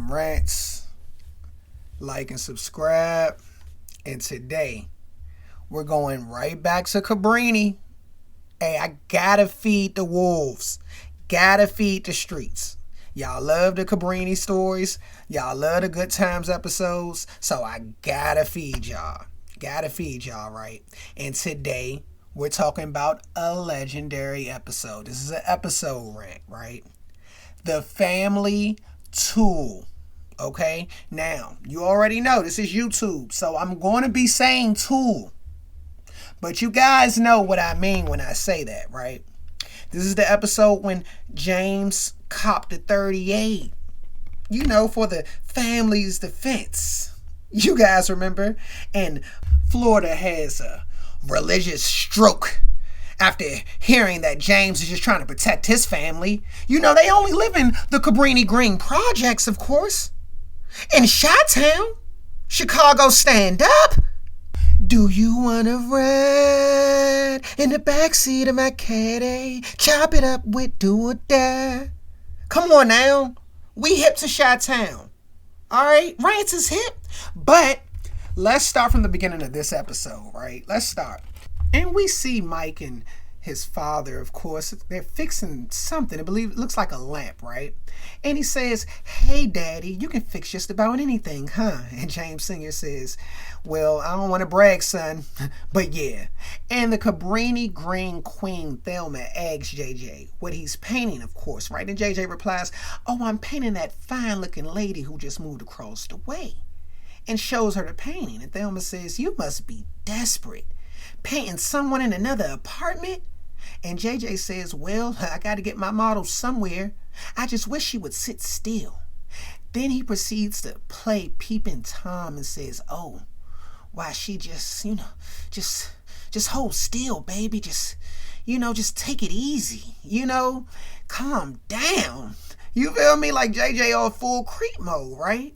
Randumb Rants. Like and subscribe. And today, we're going right back to Cabrini. Hey, I gotta feed the wolves. Gotta feed the streets. Y'all love the Cabrini stories. Y'all love the Good Times episodes. So I gotta feed y'all. Gotta feed y'all, right? And today, we're talking about a legendary episode. This is an episode rant, right? The Family Tool. Okay? Now, you already know this is YouTube, so I'm going to be saying tool. But you guys know what I mean when I say that, right? This is the episode when James copped a 38, you know, for the family's defense. You guys remember? And Florida has a religious stroke after hearing that James is just trying to protect his family. You know, they only live in the cabrinigreen projects, of course. In Chi-Town, Chicago, stand up. Do you wanna ride in the backseat of my caddy? Chop it up with do or die. Come on now. We hip to Chi-Town. Alright, Rants is hip. But let's start from the beginning of this episode, right? Let's start. And we see Mike and his father, of course, they're fixing something. I believe it looks like a lamp, right? And he says, "Hey, Daddy, you can fix just about anything, huh?" And James Sr. says, "Well, I don't want to brag, son, but yeah." And the cabrinigreen queen, Thelma, asks JJ what he's painting, of course, right? And JJ replies, "Oh, I'm painting that fine-looking lady who just moved across the way." And shows her the painting. And Thelma says, "You must be desperate. Painting someone in another apartment?" And JJ says, "Well, I got to get my model somewhere. I just wish she would sit still." Then he proceeds to play Peeping Tom and says, "Oh, why she just, just hold still, baby. Just take it easy. Calm down." You feel me? Like JJ on full creep mode, right?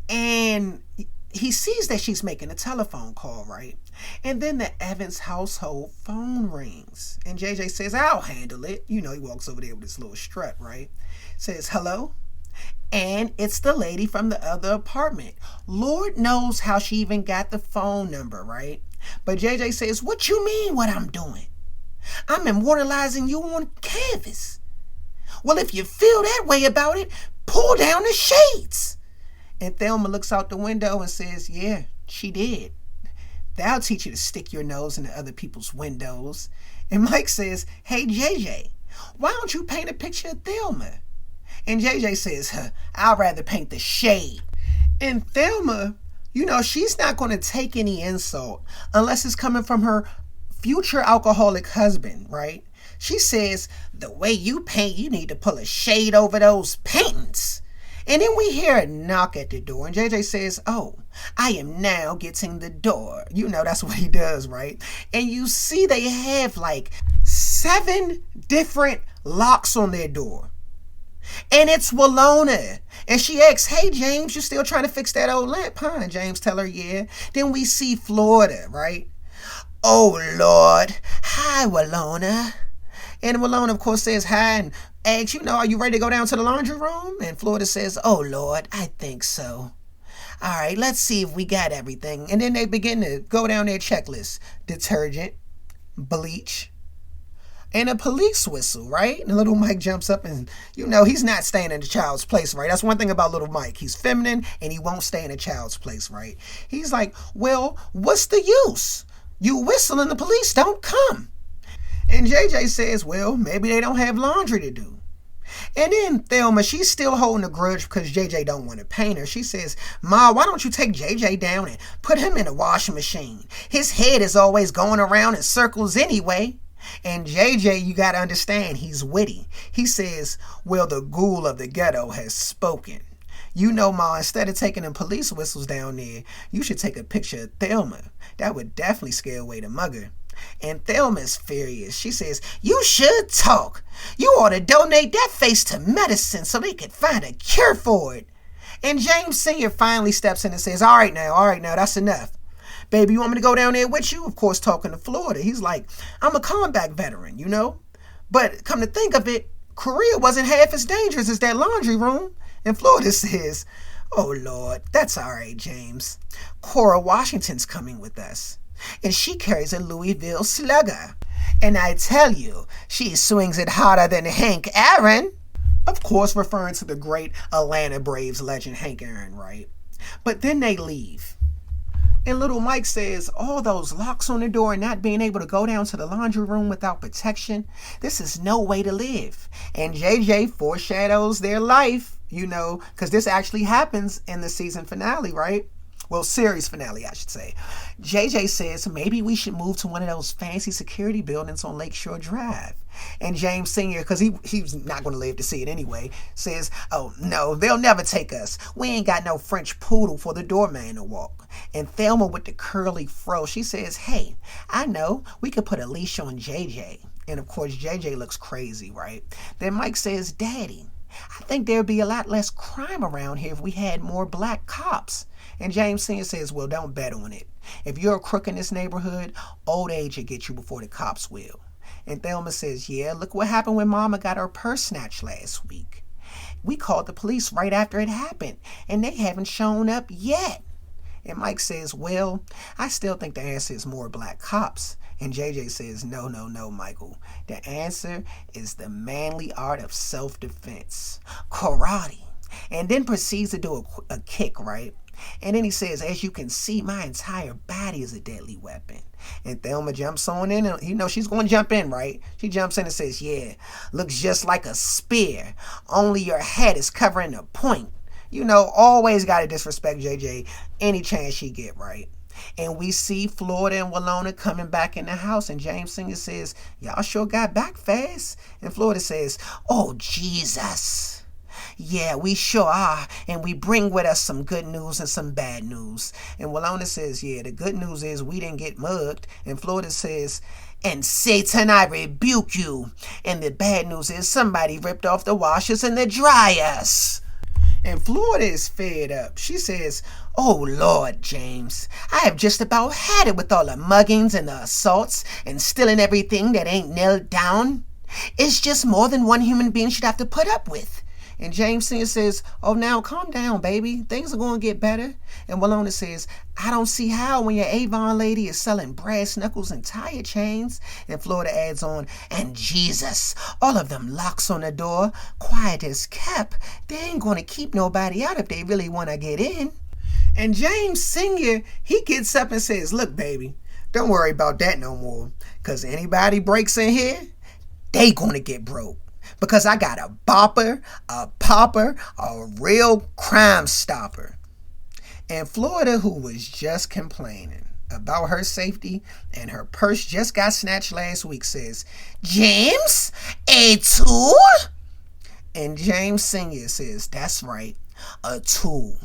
And he sees that she's making a telephone call, right? And then the Evans household phone rings. And JJ says, "I'll handle it." He walks over there with his little strut, right? Says, "Hello?" And it's the lady from the other apartment. Lord knows how she even got the phone number, right? But JJ says, "What you mean what I'm doing? I'm immortalizing you on canvas." "Well, if you feel that way about it, pull down the shades." And Thelma looks out the window and says, "Yeah, she did. That'll teach you to stick your nose into other people's windows." And Mike says, "Hey, JJ, why don't you paint a picture of Thelma?" And JJ says, "I'd rather paint the shade." And Thelma, she's not going to take any insult unless it's coming from her future alcoholic husband, right? She says, "The way you paint, you need to pull a shade over those paintings." And then we hear a knock at the door, and JJ says, "Oh, I am now getting the door." That's what he does, right? And you see they have like 7 different locks on their door. And it's Walona. And she asks, "Hey, James, you still trying to fix that old lamp, huh?" And James tell her, "Yeah." Then we see Florida, right? "Oh, Lord. Hi, Walona." And Walona, of course, says hi and asks, "Are you ready to go down to the laundry room?" And Florida says, "Oh, Lord, I think so. All right, let's see if we got everything." And then they begin to go down their checklist. Detergent, bleach, and a police whistle, right? And little Mike jumps up and, he's not staying in the child's place, right? That's one thing about little Mike. He's feminine and he won't stay in a child's place, right? He's like, "Well, what's the use? You whistle and the police don't come." And JJ says, "Well, maybe they don't have laundry to do." And then Thelma, she's still holding a grudge because JJ don't want to paint her. She says, "Ma, why don't you take JJ down and put him in the washing machine? His head is always going around in circles anyway." And JJ, you got to understand, he's witty. He says, "Well, the ghoul of the ghetto has spoken. Ma, instead of taking them police whistles down there, you should take a picture of Thelma. That would definitely scare away the mugger." And Thelma's furious. She says, "You should talk. You ought to donate that face to medicine so they could find a cure for it." And James Sr. finally steps in and says, all right now, that's enough. "Baby, you want me to go down there with you?" Of course, talking to Florida. He's like, "I'm a combat veteran, But come to think of it, Korea wasn't half as dangerous as that laundry room." And Florida says, oh Lord, that's all right, James. Cora Washington's coming with us, and she carries a Louisville Slugger. And I tell you, she swings it harder than Hank Aaron. Of course, referring to the great Atlanta Braves legend Hank Aaron, right? But then they leave. And little Mike says, all those locks on the door and not being able to go down to the laundry room without protection, this is no way to live. And JJ foreshadows their life, because this actually happens in the season finale, right? Well, series finale, I should say. JJ says, maybe we should move to one of those fancy security buildings on Lakeshore Drive. And James Sr., because he's not going to live to see it anyway, says, oh, no, they'll never take us. We ain't got no French poodle for the doorman to walk. And Thelma with the curly fro, she says, hey, I know, we could put a leash on JJ. And, of course, JJ looks crazy, right? Then Mike says, Daddy, I think there'd be a lot less crime around here if we had more black cops. And James Sr. says, well, don't bet on it. If you're a crook in this neighborhood, old age will get you before the cops will. And Thelma says, yeah, look what happened when Mama got her purse snatched last week. We called the police right after it happened, and they haven't shown up yet. And Mike says, well, I still think the answer is more black cops. And JJ says, no, Michael. The answer is the manly art of self-defense, karate. And then proceeds to do a kick, right? And then he says, as you can see, my entire body is a deadly weapon. And Thelma jumps on in, and she's going to jump in, right? She jumps in and says, yeah, looks just like a spear. Only your head is covering the point. Always got to disrespect JJ any chance she get, right? And we see Florida and Walona coming back in the house, and James Sr. says, y'all sure got back fast. And Florida says, oh, Jesus. Yeah, we sure are, and we bring with us some good news and some bad news. And Walona says, yeah, the good news is we didn't get mugged. And Florida says, and Satan, I rebuke you. And the bad news is somebody ripped off the washers and the dryers. And Florida is fed up. She says, oh, Lord, James, I have just about had it with all the muggings and the assaults and stealing everything that ain't nailed down. It's just more than one human being should have to put up with. And James Sr. says, oh, now calm down, baby. Things are going to get better. And Walona says, I don't see how when your Avon lady is selling brass knuckles and tire chains. And Florida adds on, and Jesus, all of them locks on the door, quiet as kept. They ain't going to keep nobody out if they really want to get in. And James Sr., he gets up and says, look, baby, don't worry about that no more. Because anybody breaks in here, they going to get broke. Because I got a bopper, a popper, a real crime stopper. And Florida, who was just complaining about her safety and her purse just got snatched last week, says, James, a tool? And James Sr. says, that's right, a tool.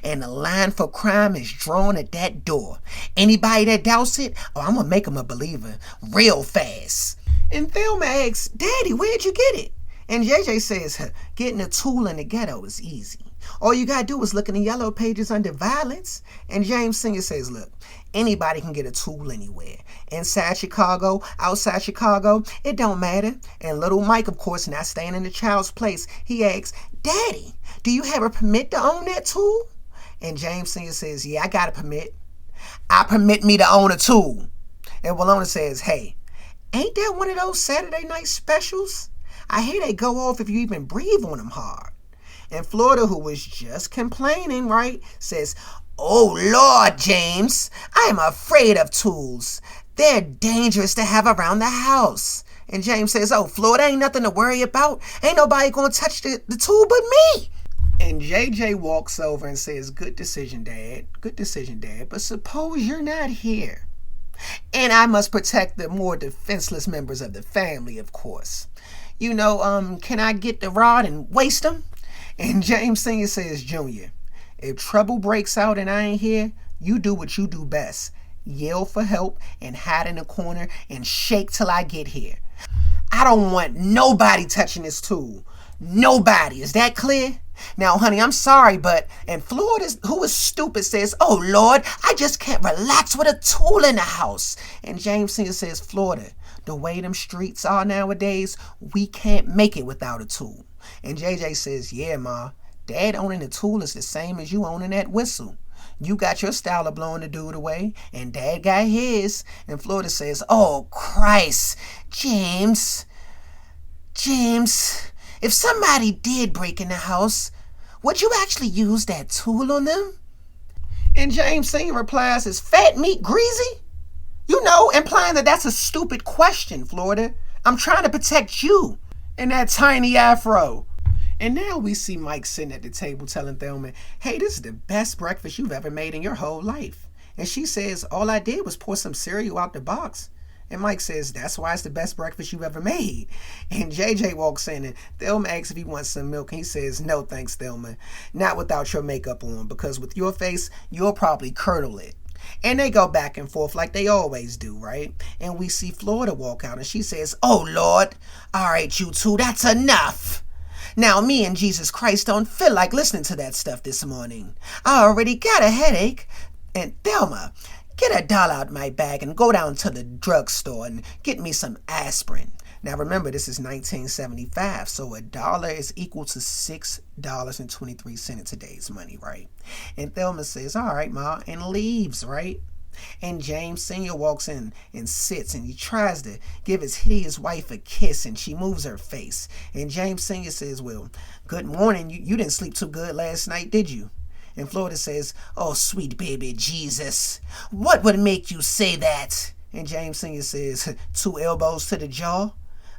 And the line for crime is drawn at that door. Anybody that doubts it, I'm going to make them a believer real fast. And Thelma asks, Daddy, where'd you get it? And JJ says, getting a tool in the ghetto is easy. All you gotta do is look in the yellow pages under violence. And James Sr. says, look, anybody can get a tool anywhere. Inside Chicago, outside Chicago, it don't matter. And little Mike, of course, not staying in the child's place, he asks, Daddy, do you have a permit to own that tool? And James Sr. says, yeah, I got a permit. I permit me to own a tool. And Walona says, hey, ain't that one of those Saturday night specials? I hear they go off if you even breathe on them hard. And Florida, who was just complaining, right, says, oh, Lord, James, I am afraid of tools. They're dangerous to have around the house. And James says, oh, Florida, ain't nothing to worry about. Ain't nobody going to touch the tool but me. And JJ walks over and says, good decision, Dad. Good decision, Dad. But suppose you're not here. And I must protect the more defenseless members of the family, of course. Can I get the rod and waste them? And James Sr. says, Junior, if trouble breaks out and I ain't here, you do what you do best. Yell for help and hide in a corner and shake till I get here. I don't want nobody touching this tool. Nobody. Is that clear? Now, honey, I'm sorry, but... And Florida, who is stupid, says, oh, Lord, I just can't relax with a tool in the house. And James Sr. says, Florida, the way them streets are nowadays, we can't make it without a tool. And JJ says, yeah, Ma, Dad owning the tool is the same as you owning that whistle. You got your style of blowing the dude away, and Dad got his. And Florida says, oh, Christ, James, if somebody did break in the house, would you actually use that tool on them? And James Sr. replies, is fat meat greasy? You know, implying that that's a stupid question, Florida. I'm trying to protect you and that tiny afro. And now we see Mike sitting at the table telling Thelma, hey, this is the best breakfast you've ever made in your whole life. And she says, all I did was pour some cereal out the box. And Mike says, that's why it's the best breakfast you've ever made. And JJ walks in and Thelma asks if he wants some milk. And he says, no thanks, Thelma. Not without your makeup on, because with your face, you'll probably curdle it. And they go back and forth like they always do, right? And we see Florida walk out and she says, oh, Lord, all right, you two, that's enough. Now, me and Jesus Christ don't feel like listening to that stuff this morning. I already got a headache. And Thelma, get $1 out of my bag and go down to the drugstore and get me some aspirin. Now, remember, this is 1975, so $1 is equal to $6.23 in today's money, right? And Thelma says, all right, Ma, and leaves, right? And James Sr. walks in and sits, and he tries to give his hideous wife a kiss, and she moves her face. And James Sr. says, well, good morning. You didn't sleep too good last night, did you? And Florida says, oh, sweet baby Jesus, what would make you say that? And James Sr. says, 2 elbows to the jaw,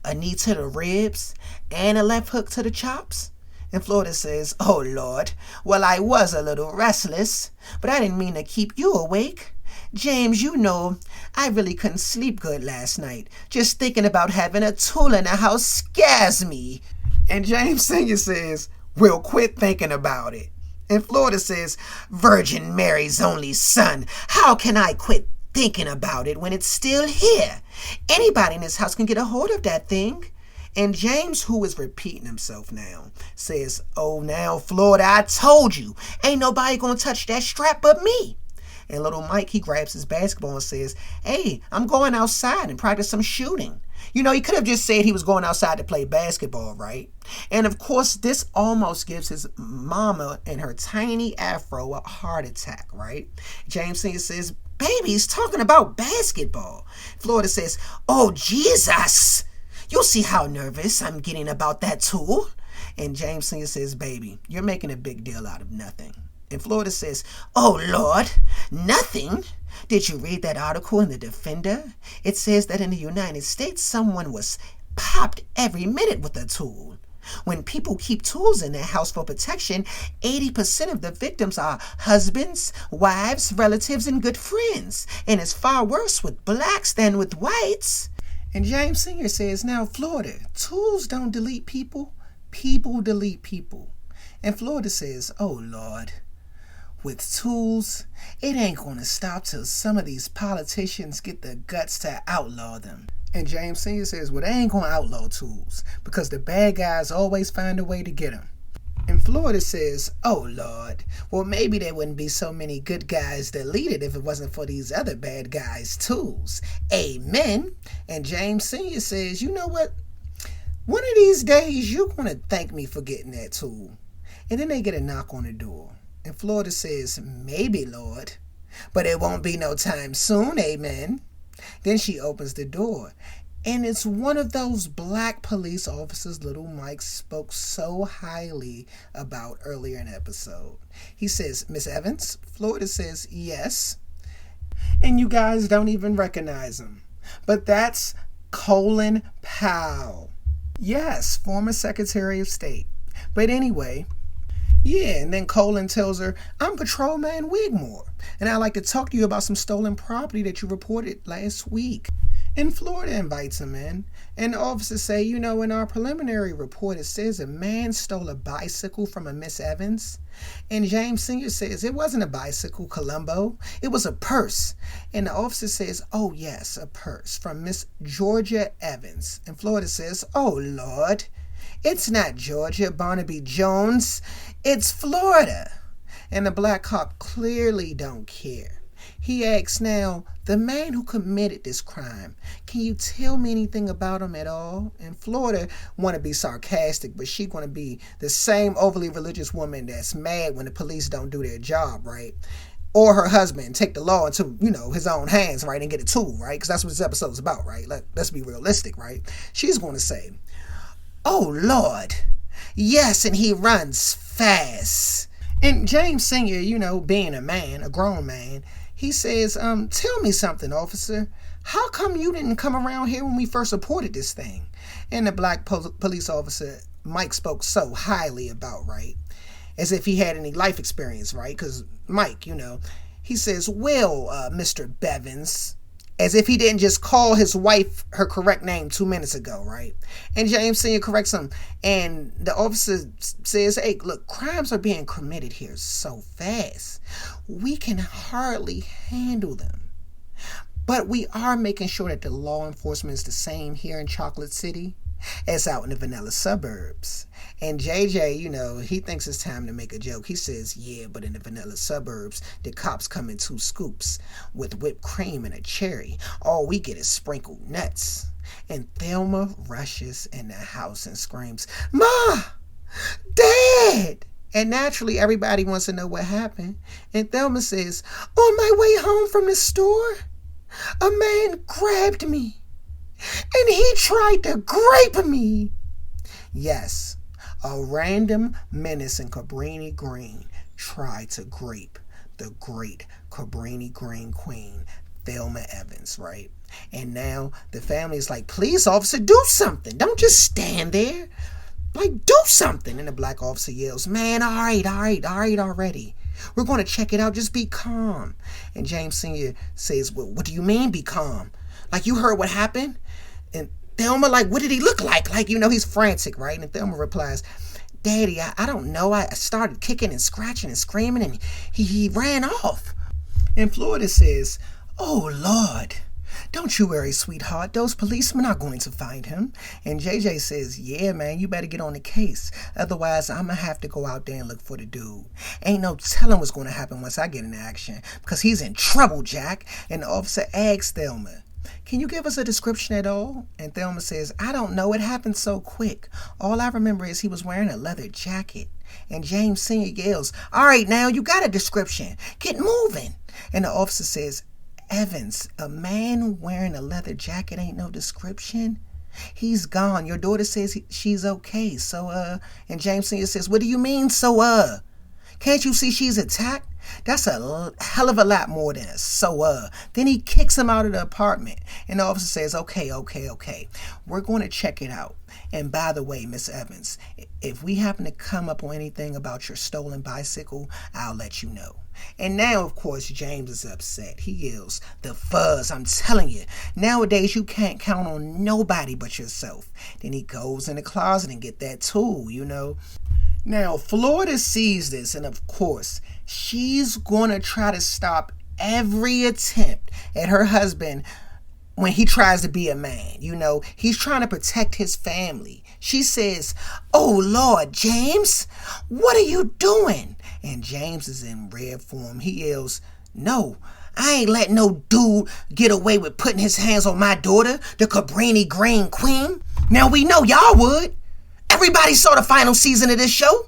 a knee to the ribs, and a left hook to the chops. And Florida says, oh, Lord, well, I was a little restless, but I didn't mean to keep you awake. James, you know, I really couldn't sleep good last night. Just thinking about having a tool in the house scares me. And James Sr. says, well, quit thinking about it. And Florida says, Virgin Mary's only son, how can I quit thinking about it when it's still here? Anybody in this house can get a hold of that thing. And James, who is repeating himself now, says, oh, now, Florida, I told you, ain't nobody gonna touch that strap but me. And little Mike, he grabs his basketball and says, hey, I'm going outside and practice some shooting. You know, he could have just said he was going outside to play basketball, right? And of course, this almost gives his mama and her tiny afro a heart attack, right? James Sr. says, baby, he's talking about basketball. Florida says, oh, Jesus, you'll see how nervous I'm getting about that tool. And James Sr. says, baby, you're making a big deal out of nothing. And Florida says, oh, Lord, nothing? Did you read that article in the Defender? It says that in the United States, someone was popped every minute with a tool. When people keep tools in their house for protection, 80% of the victims are husbands, wives, relatives, and good friends. And it's far worse with blacks than with whites. And James Sr. says, now, Florida, tools don't delete people. People delete people. And Florida says, oh, Lord. With tools, it ain't going to stop till some of these politicians get the guts to outlaw them. And James Sr. says, well, they ain't going to outlaw tools because the bad guys always find a way to get them. And Florida says, oh, Lord, well, maybe there wouldn't be so many good guys deleted if it wasn't for these other bad guys' tools. Amen. And James Sr. says, you know what? One of these days, you're going to thank me for getting that tool. And then they get a knock on the door. And Florida says, maybe, Lord, but it won't be no time soon, amen. Then she opens the door, and it's one of those black police officers little Mike spoke so highly about earlier in the episode. He says, Miss Evans? Florida says, yes. And you guys don't even recognize him. But that's Colin Powell. Yes, former Secretary of State. But anyway, yeah, and then Colin tells her, I'm Patrolman Wigmore, and I'd like to talk to you about some stolen property that you reported last week. And Florida invites him in, and the officers say, you know, in our preliminary report, it says a man stole a bicycle from a Miss Evans. And James Sr. says, it wasn't a bicycle, Columbo. It was a purse. And the officer says, oh, yes, a purse from Miss Georgia Evans. And Florida says, oh, Lord, it's not Georgia Barnaby Jones. It's Florida. And the black cop clearly don't care. He asks now, the man who committed this crime, can you tell me anything about him at all? And Florida want to be sarcastic, but she going to be the same overly religious woman that's mad when the police don't do their job, right? Or her husband take the law into, his own hands, right, and get a tool, right? Because that's what this episode's about, right? Let's be realistic, right? She's going to say, oh, Lord, yes, and he runs fast. And James Sr., being a man, a grown man, he says, tell me something, officer. How come you didn't come around here when we first reported this thing? And the black police officer, Mike, spoke so highly about, right? As if he had any life experience, right? Because Mike, he says, well, Mr. Bevins, as if he didn't just call his wife her correct name 2 minutes ago, right? And James Sr. corrects him. And the officer says, hey, look, crimes are being committed here so fast. We can hardly handle them. But we are making sure that the law enforcement is the same here in Chocolate City as out in the vanilla suburbs. And JJ, he thinks it's time to make a joke. He says, yeah, but in the vanilla suburbs, the cops come in 2 scoops with whipped cream and a cherry. All we get is sprinkled nuts. And Thelma rushes in the house and screams, Ma! Dad! And naturally, everybody wants to know what happened. And Thelma says, on my way home from the store, a man grabbed me. And he tried to grape me. Yes, a random menace in cabrinigreen tried to grape the great cabrinigreen queen, Thelma Evans, right? And now the family is like, please, officer, do something. Don't just stand there. Like, do something. And the black officer yells, man, all right already. We're going to check it out. Just be calm. And James Sr. says, well, what do you mean be calm? Like, you heard what happened? And Thelma, like, what did he look like? Like, he's frantic, right? And Thelma replies, Daddy, I don't know. I started kicking and scratching and screaming, and he ran off. And Florida says, oh, Lord, don't you worry, sweetheart. Those policemen are going to find him. And JJ says, yeah, man, you better get on the case. Otherwise, I'm going to have to go out there and look for the dude. Ain't no telling what's going to happen once I get in action, because he's in trouble, Jack. And the officer asks Thelma, can you give us a description at all? And Thelma says, I don't know. It happened so quick. All I remember is he was wearing a leather jacket. And James Sr. yells, all right, now you got a description. Get moving. And the officer says, Evans, a man wearing a leather jacket ain't no description. He's gone. Your daughter says she's okay. So, and James Sr. says, what do you mean, so, can't you see she's attacked? That's a hell of a lot more than a so. Then he kicks him out of the apartment. And the officer says, okay. We're going to check it out. And by the way, Miss Evans, if we happen to come up on anything about your stolen bicycle, I'll let you know. And now, of course, James is upset. He yells, the fuzz, I'm telling you. Nowadays, you can't count on nobody but yourself. Then he goes in the closet and get that tool, Now, Florida sees this, and of course, she's going to try to stop every attempt at her husband when he tries to be a man. He's trying to protect his family. She says, oh, Lord, James, what are you doing? And James is in red form. He yells, no, I ain't letting no dude get away with putting his hands on my daughter, the cabrinigreen queen. Now, we know y'all would. Everybody saw the final season of this show.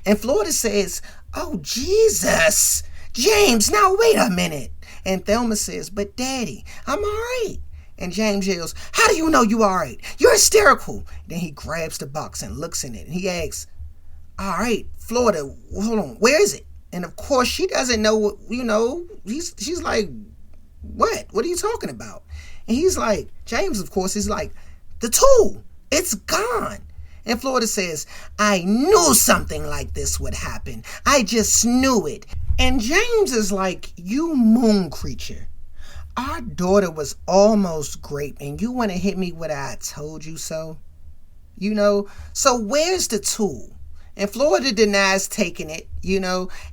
And Florida says, oh, Jesus, James, now wait a minute. And Thelma says, but Daddy, I'm all right. And James yells, how do you know you all right? You're hysterical. Then he grabs the box and looks in it. And he asks, all right, Florida, hold on, where is it? And of course, she doesn't know what, she's like, what? What are you talking about? And he's like, James, of course, is like, the tool, it's gone. And Florida says, I knew something like this would happen. I just knew it. And James is like, you moon creature. Our daughter was almost great, and you want to hit me with I told you so? So where's the tool? And Florida denies taking it,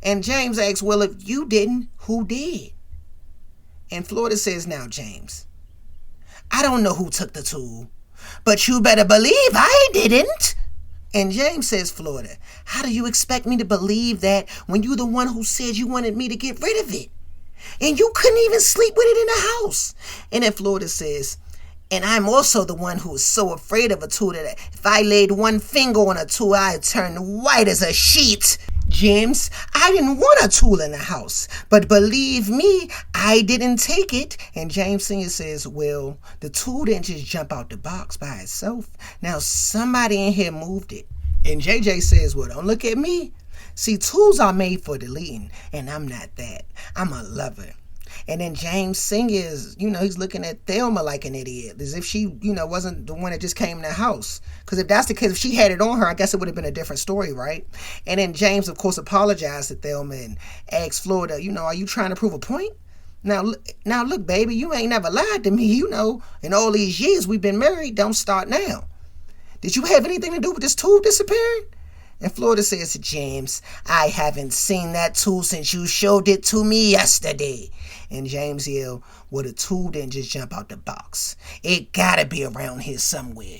And James asks, well, if you didn't, who did? And Florida says, now, James, I don't know who took the tool, but you better believe I didn't. And James says, Florida, how do you expect me to believe that when you're the one who said you wanted me to get rid of it? And you couldn't even sleep with it in the house. And then Florida says, and I'm also the one who is so afraid of a tool that if I laid one finger on a tool, I'd turn white as a sheet. James, I didn't want a tool in the house, but believe me, I didn't take it. And James Sr. says, well, the tool didn't just jump out the box by itself. Now somebody in here moved it. And JJ says, well, don't look at me. See, tools are made for deleting, and I'm not that. I'm a lover. And then James Sr. is, he's looking at Thelma like an idiot, as if she, wasn't the one that just came in the house. Because if that's the case, if she had it on her, I guess it would have been a different story, right? And then James, of course, apologized to Thelma and asked Florida, are you trying to prove a point? Now, look, baby, you ain't never lied to me, in all these years we've been married. Don't start now. Did you have anything to do with this tool disappearing? And Florida says to James, I haven't seen that tool since you showed it to me yesterday. And James yelled, well, the tool didn't just jump out the box. It gotta be around here somewhere.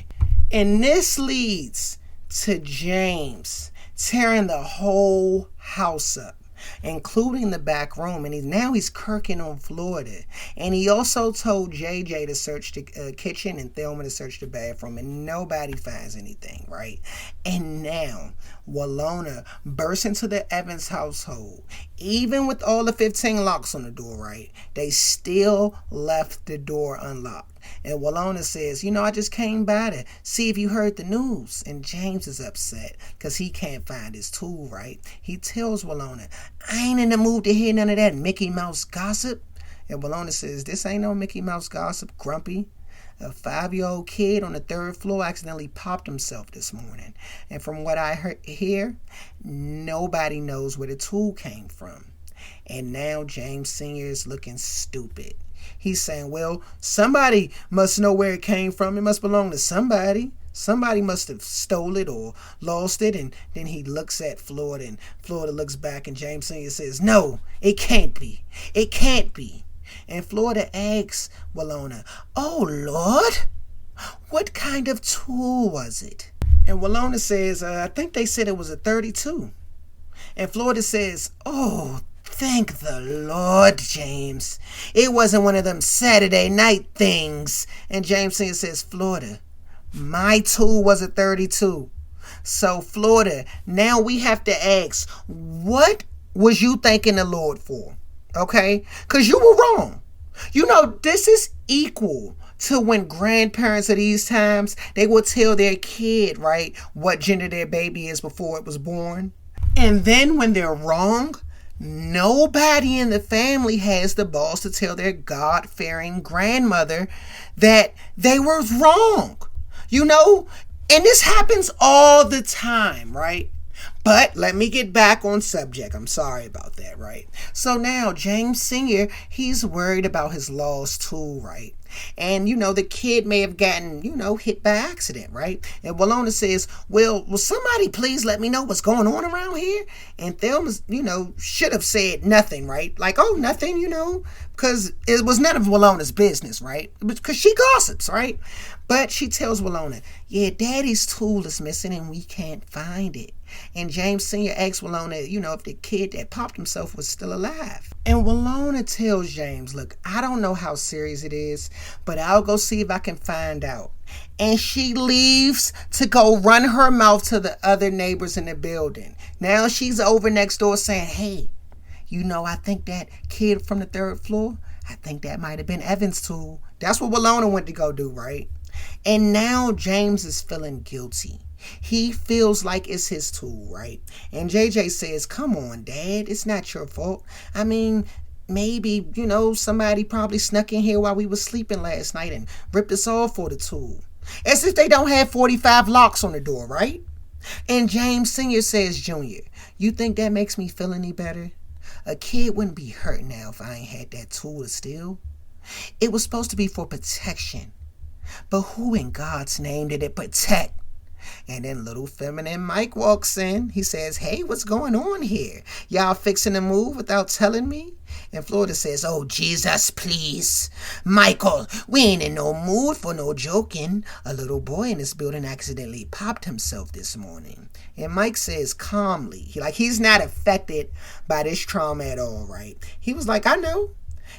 And this leads to James tearing the whole house up, including the back room. And he's kirking on Florida. And he also told JJ to search the kitchen and Thelma to search the bathroom, and nobody finds anything, right? And now Walona bursts into the Evans household. Even with all the 15 locks on the door, right? They still left the door unlocked. And Walona says, I just came by to see if you heard the news. And James is upset because he can't find his tool, right? He tells Walona, I ain't in the mood to hear none of that Mickey Mouse gossip. And Walona says, this ain't no Mickey Mouse gossip, Grumpy. A 5-year-old kid on the 3rd floor accidentally popped himself this morning. And from what I hear, nobody knows where the tool came from. And now James Sr. is looking stupid. He's saying, well, somebody must know where it came from. It must belong to somebody. Somebody must have stole it or lost it. And then he looks at Florida, and Florida looks back, and James Sr. says, no, it can't be. It can't be. And Florida asks Walona, oh, Lord, what kind of tool was it? And Walona says, I think they said it was a 32. And Florida says, oh, thank the Lord, James. It wasn't one of them Saturday night things. And James Sr. says, Florida, my tool was a 32. So, Florida, now we have to ask, what was you thanking the Lord for? Okay? Because you were wrong. This is equal to when grandparents of these times, they will tell their kid, right, what gender their baby is before it was born. And then when they're wrong, nobody in the family has the balls to tell their God-fearing grandmother that they were wrong. And this happens all the time, right? But let me get back on subject. I'm sorry about that, right? So now James Sr., he's worried about his lost tool, right? And, the kid may have gotten, hit by accident, right? And Walona says, well, will somebody please let me know what's going on around here? And Thelma, should have said nothing, right? Like, oh, nothing, because it was none of Walona's business, right? Because she gossips, right? But she tells Walona, yeah, Daddy's tool is missing and we can't find it. And James Sr. asks Walona, if the kid that popped himself was still alive. And Walona tells James, look, I don't know how serious it is, but I'll go see if I can find out. And she leaves to go run her mouth to the other neighbors in the building. Now she's over next door saying, hey, I think that kid from the 3rd floor, I think that might have been Evan's tool. That's what Walona went to go do, right? And now James is feeling guilty. He feels like it's his tool, right? And JJ says, come on, Dad, it's not your fault. I mean, maybe, somebody probably snuck in here while we were sleeping last night and ripped us off for the tool. As if they don't have 45 locks on the door, right? And James Sr. says, Junior, you think that makes me feel any better? A kid wouldn't be hurt now if I ain't had that tool to steal. It was supposed to be for protection. But who in God's name did it protect? And then little feminine Mike walks in. He says, hey, what's going on here? Y'all fixing to move without telling me? And Florida says, oh, Jesus, please. Michael, we ain't in no mood for no joking. A little boy in this building accidentally popped himself this morning. And Mike says calmly, he's not affected by this trauma at all, right? He was like, I know.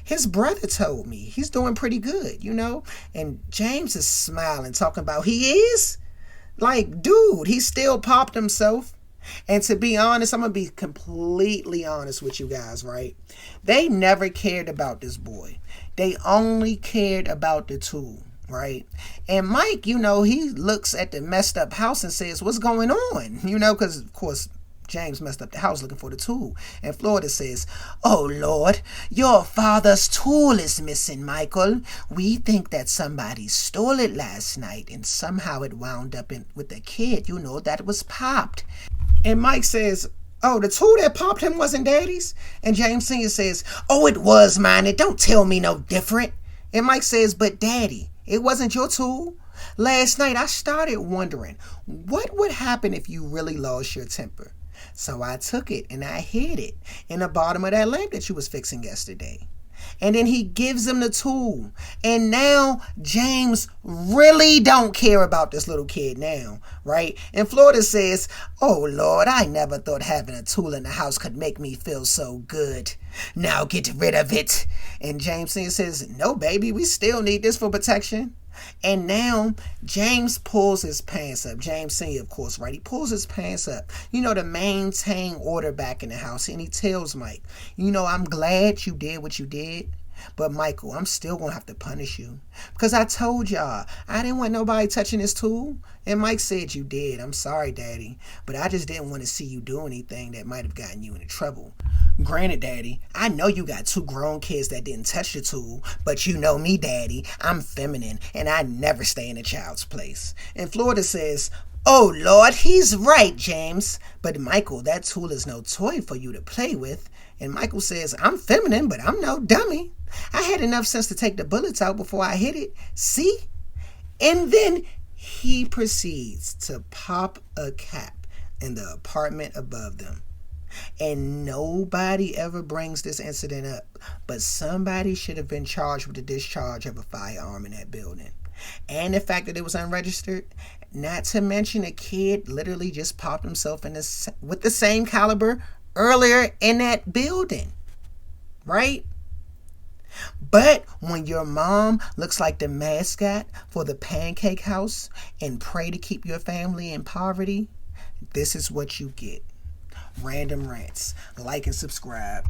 His brother told me. He's doing pretty good, And James is smiling, talking about he is? Like, dude, he still popped himself. And to be honest, I'm going to be completely honest with you guys, right? They never cared about this boy. They only cared about the tool, right? And Mike, he looks at the messed up house and says, what's going on? Because, of course, James messed up the house looking for the tool. And Florida says, oh, Lord, your father's tool is missing, Michael. We think that somebody stole it last night and somehow it wound up with the kid, that was popped. And Mike says, oh, the tool that popped him wasn't Daddy's? And James Sr. says, oh, it was mine. It don't tell me no different. And Mike says, but Daddy, it wasn't your tool. Last night I started wondering, what would happen if you really lost your temper? So I took it and I hid it in the bottom of that lamp that you was fixing yesterday. And then he gives him the tool. And now James really don't care about this little kid now, right? And Florida says, oh, Lord, I never thought having a tool in the house could make me feel so good. Now get rid of it. And James Sr. says, no, baby, we still need this for protection. And now James pulls his pants up. James Sr., of course, right? He pulls his pants up, to maintain order back in the house. And he tells Mike, I'm glad you did what you did. But Michael, I'm still going to have to punish you. Because I told y'all, I didn't want nobody touching this tool. And Mike said you did. I'm sorry, Daddy. But I just didn't want to see you do anything that might have gotten you into trouble. Granted, Daddy, I know you got 2 grown kids that didn't touch the tool. But you know me, Daddy. I'm feminine. And I never stay in a child's place. And Florida says, oh, Lord, he's right, James. But Michael, that tool is no toy for you to play with. And Michael says, I'm feminine, but I'm no dummy. I had enough sense to take the bullets out before I hit it. See? And then he proceeds to pop a cap in the apartment above them. And nobody ever brings this incident up, but somebody should have been charged with the discharge of a firearm in that building. And the fact that it was unregistered, not to mention a kid literally just popped himself with the same caliber earlier in that building, right? But when your mom looks like the mascot for the pancake house and pray to keep your family in poverty, this is what you get. Randumb Rants. Like and subscribe.